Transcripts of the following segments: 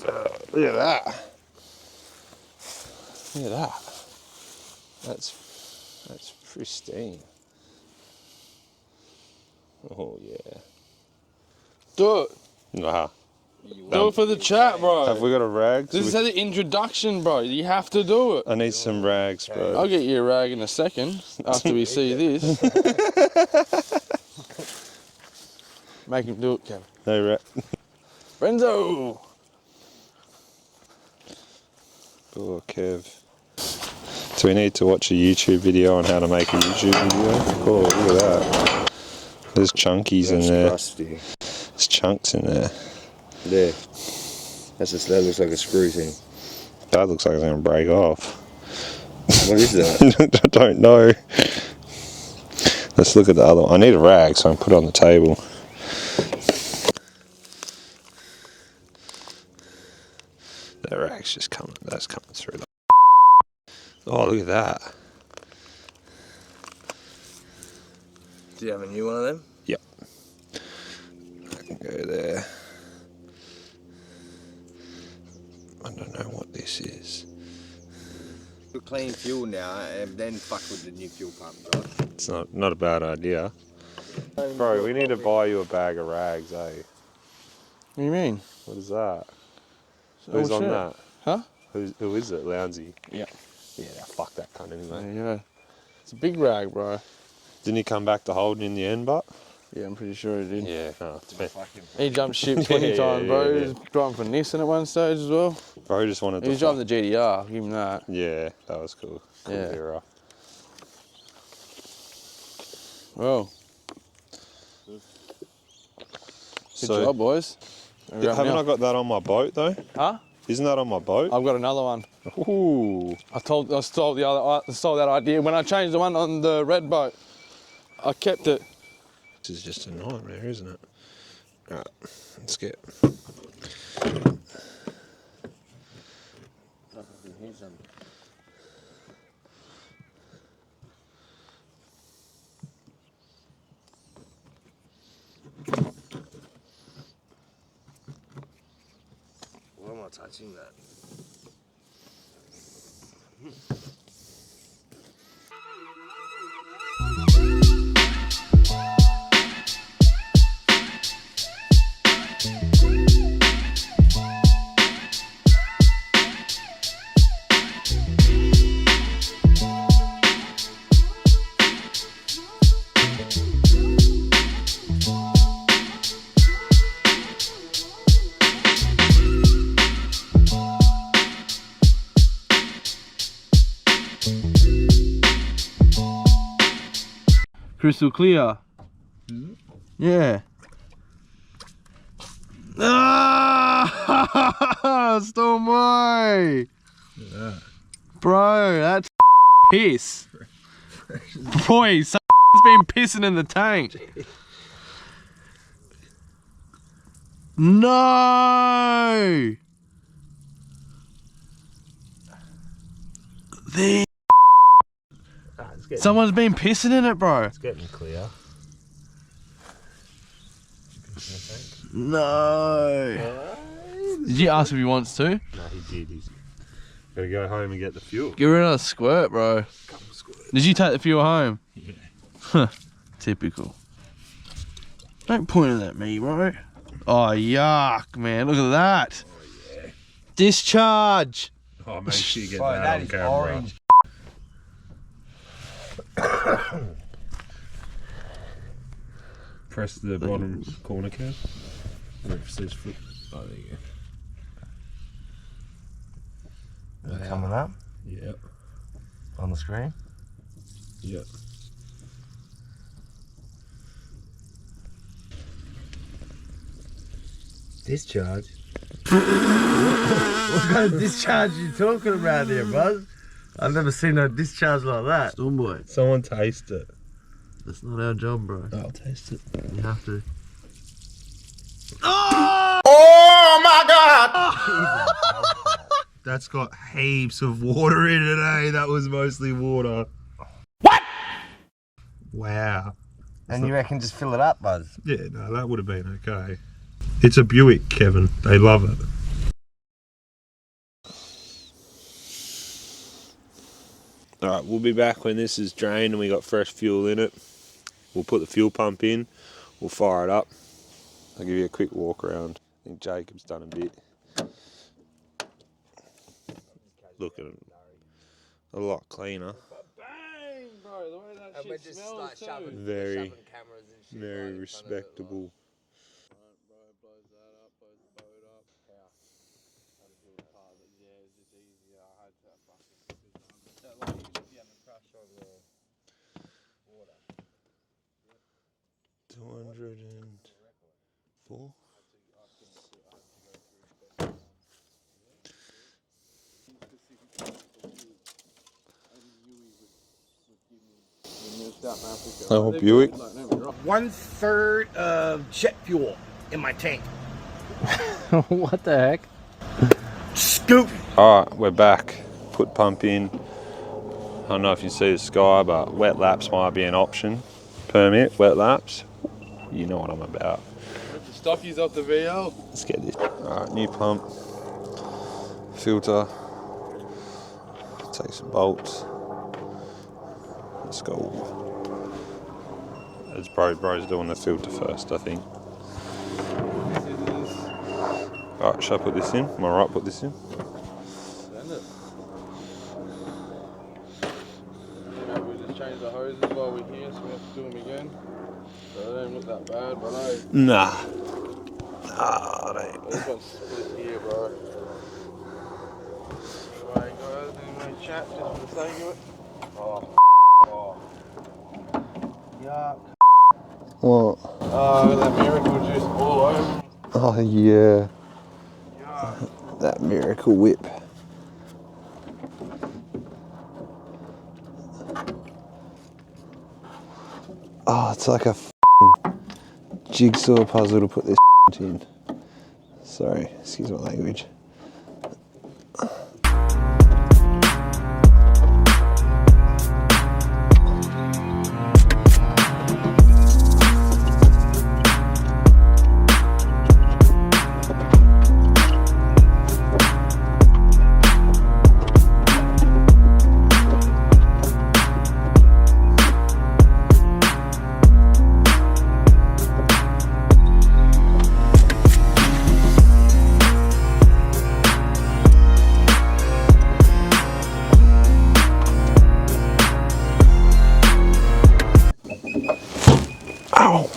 Look at that. Look at that. That's pristine. Oh yeah. Do it. Nah. Do it for the chat, bro. Have we got a rag? This is the introduction, bro. You have to do it. I need some rags, bro. I'll get you a rag in a second after we see this. Make him do it, Kevin. No rag. Renzo! Oh, Kev. So we need to watch a YouTube video on how to make a YouTube video. Oh, look at that. There's chunkies in there. Crusty. There's chunks in there. There. That looks like a screw thing. That looks like it's going to break off. What is that? I don't know. Let's look at the other one. I need a rag so I can put it on the table. That rag's just coming. That's coming through. Oh, look at that. Do you have a new one of them? Yep. I can go there. I don't know what this is. We're clean fuel now and then fuck with the new fuel pump, Josh. It's not a bad idea. Bro, we need to buy you a bag of rags, eh? What do you mean? What is that? Oh, Who's on shit. that? Huh? Who is it? Lounsey? Yeah. Yeah, fuck that cunt anyway. There you go. It's a big rag, bro. Didn't he come back to Holden in the end, but? Yeah, I'm pretty sure he did. Yeah, no, it's been. He jumped ship 20 times, bro. yeah. He was driving for Nissan at one stage as well. Bro just wanted He was driving the GDR, give him that. Yeah, that was cool. Cool Yeah. era. Well. Good job, boys. Haven't I got that on my boat though? Huh? Isn't that on my boat? I've got another one. Ooh. I stole that idea when I changed the one on the red boat. I kept it. This is just a nightmare, isn't it? Alright, let's get. Why am I touching that? Crystal clear. Yeah. Ah! Storm boy! Yeah. Bro, that's piss. Boy, someone's been pissing in the tank. No! Someone's been pissing in it, bro. It's getting clear. No. Did you ask if he wants to? No, he did. He's gotta go home and get the fuel. Give her another squirt, bro. Did you take the fuel home? Yeah. Huh. Typical. Don't point it at me, bro. Oh, yuck, man. Look at that. Oh, yeah. Discharge. Oh, make sure you get Boy, that on is camera. orange. Press the bottom corner, Kev. Wait for this foot. Oh, there you go. Is it coming up Yep. on the screen? Yep. Discharge? What kind of discharge are you talking about here, buzz? I've never seen no discharge like that. Storm boy. Someone taste it. That's not our job, bro. I'll taste it. You have to. Oh my god! That's got heaps of water in it, eh? That was mostly water. What? Wow. And you reckon just fill it up, buzz? Yeah, no, that would have been okay. It's a Buick, Kevin. They love it. Alright, we'll be back when this is drained and we got fresh fuel in it. We'll put the fuel pump in, we'll fire it up. I'll give you a quick walk around. I think Jacob's done a bit. Looking a lot cleaner. Bang, bro, the way that shit smells too. Very, very respectable. Bro, blows that up, blows the boat up. How? How to do it hard, but yeah, it's just easier. I had to fucking, that like you should be having a crash over the water. 204. Oh, Buick. 1/3 of jet fuel in my tank. What the heck? Scoop. Alright, we're back. Put pump in. I don't know if you see the sky, but wet laps might be an option. Permit, wet laps. You know what I'm about. Rip the stockies off the VL. Let's get this. Alright, new pump. Filter. Take some bolts. Let's go. As bro's doing the filter first, I think. Alright, should I put this in? Am I right, put this in? Send it. Maybe we just change the hoses while we're here, so we have to do them again. So they don't look that bad, but hey. Nah. Nah, I don't. This one's split here, bro. Anyway, guys, anyway, chat just for the sake of it. Oh. Yuck. What? Oh, that miracle juice all over. Oh, yeah. Yuck. That miracle whip. Oh, it's like a f***ing jigsaw puzzle to put this in. Sorry, excuse my language. Ow!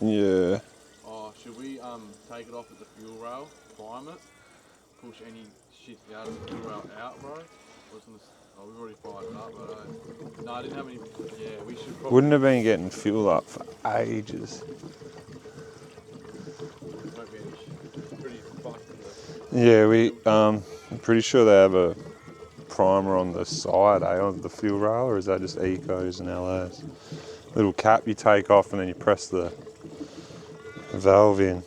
Yeah. Oh, should we take it off at the fuel rail, prime it, push any shit out of the fuel rail out, bro? Oh, we've already fired it up, but no, I didn't have any. Yeah, we should probably. Wouldn't have been getting fuel up for ages. Won't be any shit. Pretty fucked. Yeah, I'm pretty sure they have a primer on the side, on the fuel rail, or is that just Ecos and LS? Little cap you take off and then you press the valve in.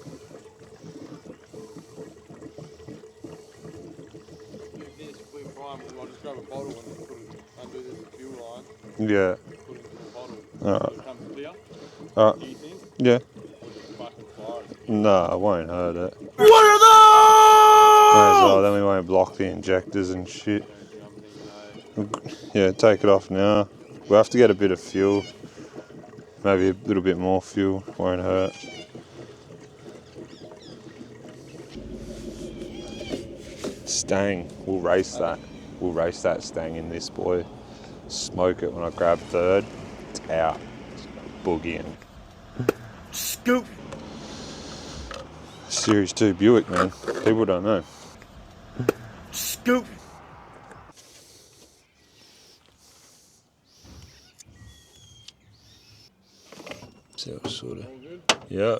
If we prime it, I'll just grab a bottle and put it, undo this fuel line, Yeah. put it into a bottle. Alright. So it comes clear. Alright. Do you think? Yeah. Or just fucking fire it? No, I won't hurt it. What are those? May as well, then we won't block the injectors and shit. Yeah, take it off now. We'll have to get a bit of fuel. Maybe a little bit more fuel, won't hurt. Stang, we'll race that. We'll race that stang in this boy. Smoke it when I grab third. It's out. Boogieing. Scoop. Series 2 Buick, man. People don't know. Scoop. So sort of. Yeah.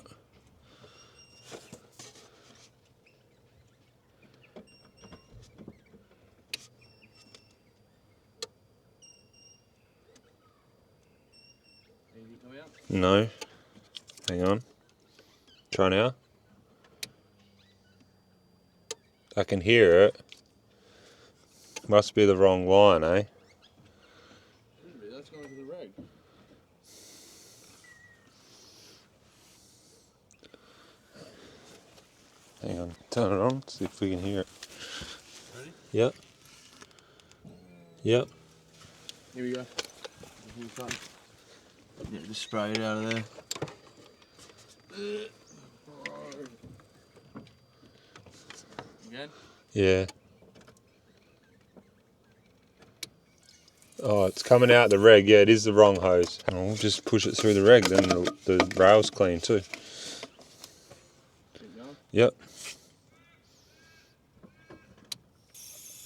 No. Hang on. Try now. I can hear it. Must be the wrong line, eh? That's going to the reg. Hang on. Turn it on. See if we can hear it. Ready? Yep. Yep. Here we go. Yeah, just spray it out of there. Again? Yeah. Oh, it's coming out the reg. Yeah, it is the wrong hose. And we'll just push it through the reg, then the rail's clean too. Keep going. Yep.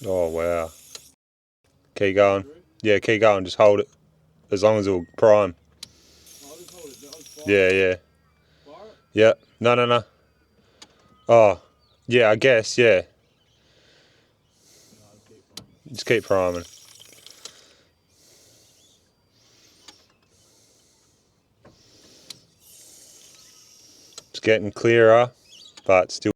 Oh, wow. Keep going. Yeah, keep going. Just hold it. As long as it'll prime. I'll just hold it down. Fire Yeah, yeah. Fire it. Yep. No, no, no. Oh, yeah, I guess, yeah. Just keep priming. It's getting clearer, but still.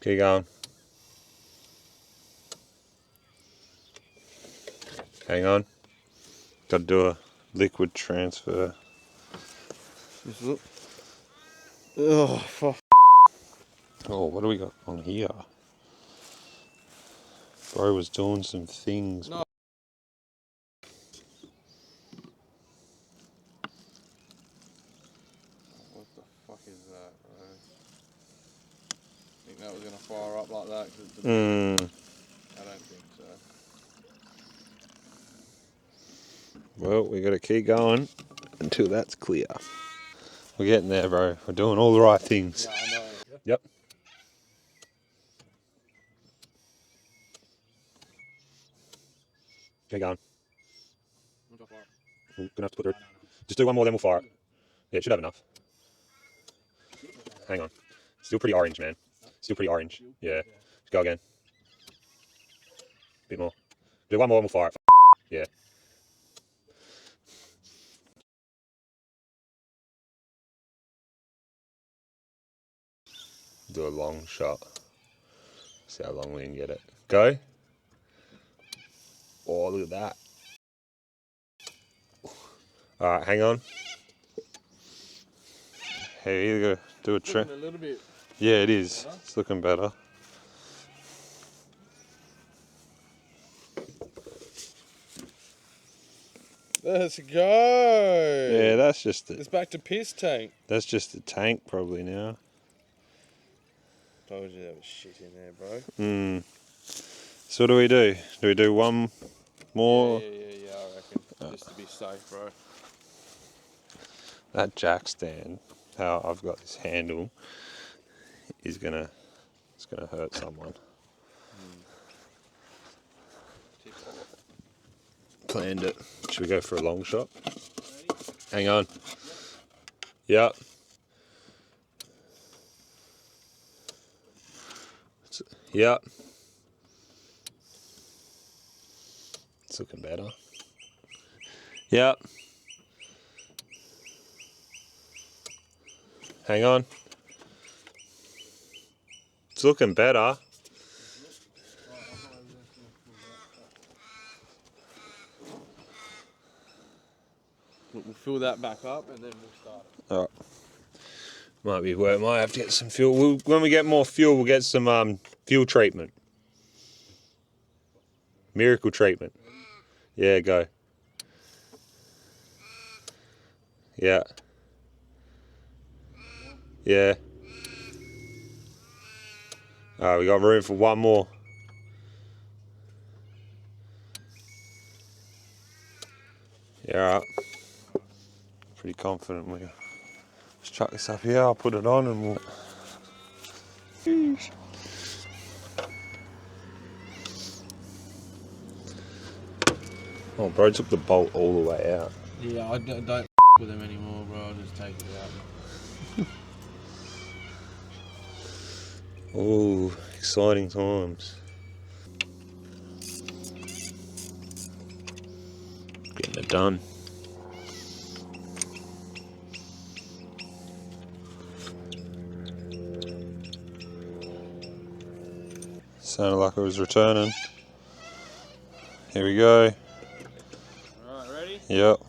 Keep going. Hang on. Got to do a liquid transfer. Just look. Oh, fuck. Oh, what do we got on here? Bro was doing some things. No. What the fuck is that, bro? Think that was going to fire up like that? 'Cause it's a bit- I don't think so. Well, we got to keep going until that's clear. We're getting there, bro. We're doing all the right things. Yeah, I know. Yep. Keep going. We're gonna have to put it. Just do one more, then we'll fire it. Yeah, it should have enough. Hang on. Still pretty orange, man. Still pretty orange. Yeah. Just go again. Bit more. Do one more and we'll fire it. Yeah. Do a long shot. See how long we can get it. Go. Oh, look at that. Alright, hang on. Hey, you gotta do a trim. A little bit. Yeah, it is. It's looking better. Let's go. Yeah, that's just It's back to piss tank. that's just the tank probably now. Told you there was shit in there, bro. So what do we do? Do we do one more? Yeah, I reckon. Just to be safe, bro. That jack stand, how I've got this handle, is gonna hurt someone. Planned it. Should we go for a long shot? Hang on. Yep. Yep. It's looking better. Yep. Hang on. It's looking better. fill that back up and then we'll start it. Alright. Might be work. Might have to get some fuel. When we get more fuel, we'll get some fuel treatment. Miracle treatment. Yeah, go. Yeah. Yeah. Alright, we got room for one more. Yeah, alright. Pretty confident we just chuck this up here, I'll put it on and we'll. Oh, bro, took the bolt all the way out. Yeah, I don't with them anymore, bro. I'll just take it out. Oh, exciting times. Getting it done. Sounded like it was returning. Here we go. Alright, ready? Yep.